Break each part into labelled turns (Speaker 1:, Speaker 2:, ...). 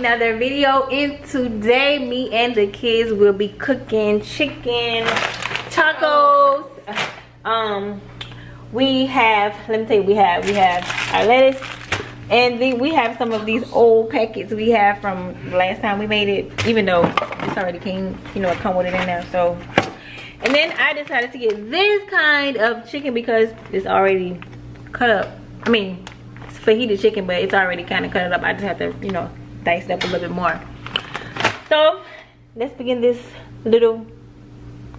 Speaker 1: another video, and today me and the kids will be cooking chicken tacos. We have, let me tell you, we have our lettuce, and then we have some of these old packets we have from the last time we made it, even though it's already came, you know, it come with it in there. So, and then I decided to get this kind of chicken because it's already cut up. I mean, it's fajita chicken, but it's already kind of cut up. I just have to, you know, dice it up a little bit more. So let's begin this little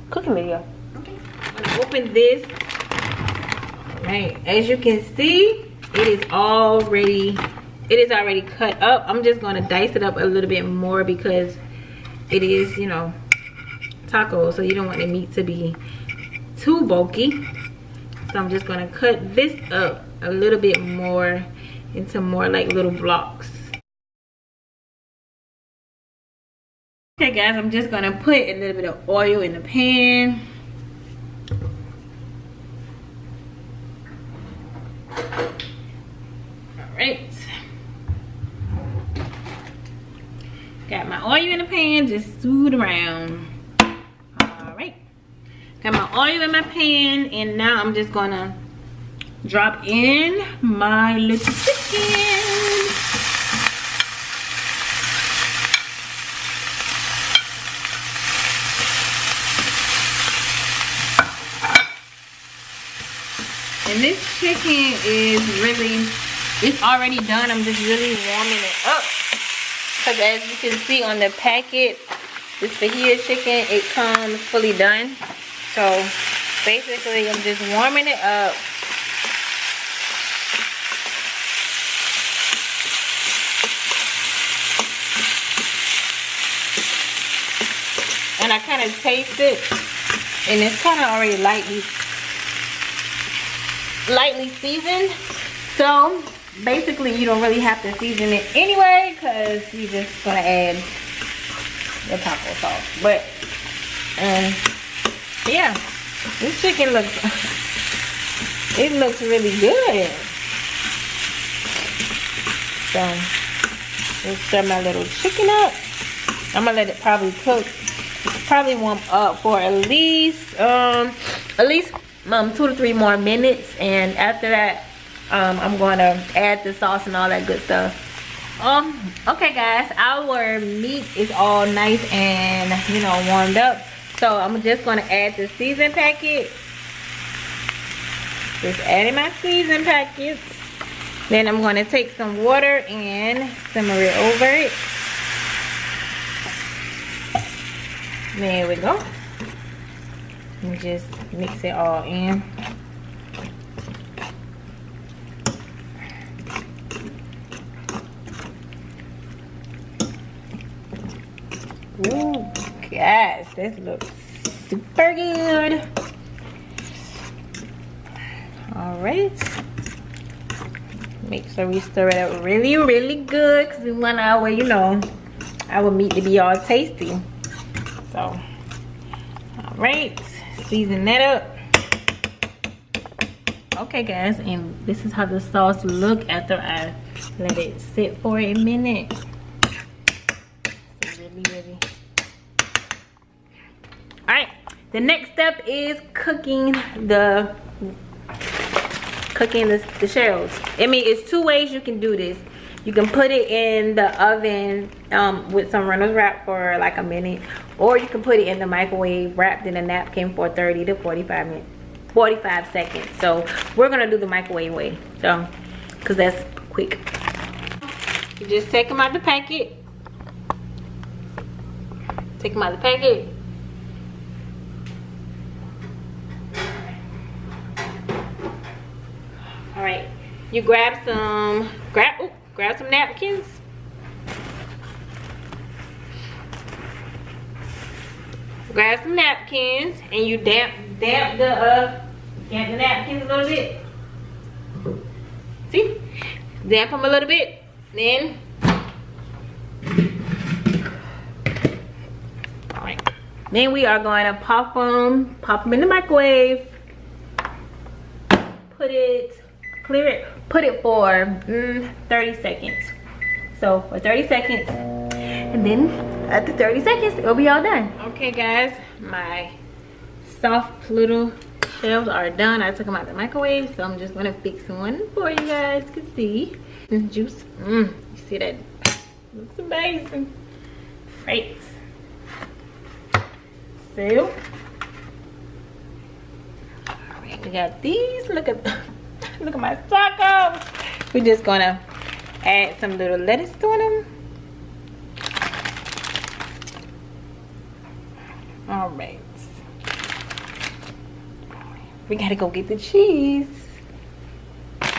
Speaker 1: cooking video. Okay, I'm gonna open this. Right, as you can see, it is already cut up. I'm just gonna dice it up a little bit more because it is, you know, tacos, so you don't want the meat to be too bulky. So I'm just gonna cut this up a little bit more into more like little blocks. Okay guys, I'm just gonna put a little bit of oil in the pan. Alright. Got my oil in the pan, just scoot around. Alright. Got my oil in my pan, and now I'm just gonna drop in my little chicken. And this chicken is really, it's already done. I'm just really warming it up. Because as you can see on the packet, this fajita chicken, it comes fully done. So basically I'm just warming it up. And I kind of taste it, and it's kind of already lightly seasoned. So basically you don't really have to season it anyway, because you're just gonna add the taco sauce. But yeah, this chicken looks it looks really good. So let's stir my little chicken up. I'm gonna let it probably cook, probably warm up for at least 2 to 3 more minutes, and after that I'm going to add the sauce and all that good stuff. Okay guys, our meat is all nice and, you know, warmed up, so I'm just going to add the season packet. Just adding my season packets. Then I'm going to take some water and simmer it over it. There we go. And just mix it all in. Ooh, guys, this looks super good. All right. Make sure we stir it up really, really good, because we want our, you know, our meat to be all tasty. So, all right. Season that up. Okay guys, and this is how the sauce look after I let it sit for a minute. Really. All right, the next step is cooking the shells. I mean, it's 2 ways you can do this. You can put it in the oven with some Reynolds wrap for like a minute, or you can put it in the microwave wrapped in a napkin for 30 to 45 seconds. So we're gonna do the microwave way, so because that's quick. You just take them out the packet. Take them out the packet. All right, you grab some napkins. Grab some napkins, and you damp the napkins a little bit. See? Damp them a little bit. Then, all right. Then we are going to pop them in the microwave. Put it for 30 seconds. So for 30 seconds, And then after 30 seconds, it'll be all done. Okay guys, my soft little shells are done. I took them out the microwave, so I'm just gonna fix one for you guys to see. This juice, you see that? Looks amazing. Great. So, alright, we got these. Look at my tacos. We're just gonna add some little lettuce to them. All right, we gotta go get the cheese. All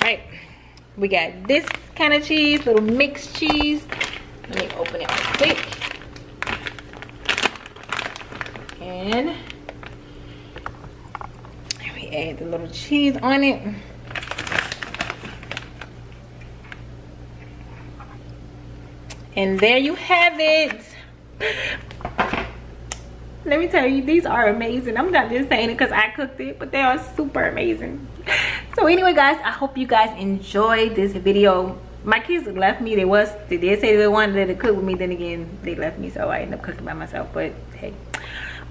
Speaker 1: right, we got this kind of cheese, little mixed cheese. Let me open it real quick. And we add the little cheese on it. And there you have it. Let me tell you, these are amazing. I'm not just saying it because I cooked it, but they are super amazing. So anyway guys, I hope you guys enjoyed this video. My kids left me. They did say they wanted to cook with me, then again they left me, so I ended up cooking by myself. But hey,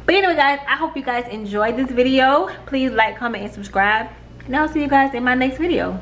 Speaker 1: but anyway guys, I hope you guys enjoyed this video. Please like, comment, and subscribe, and I'll see you guys in my next video.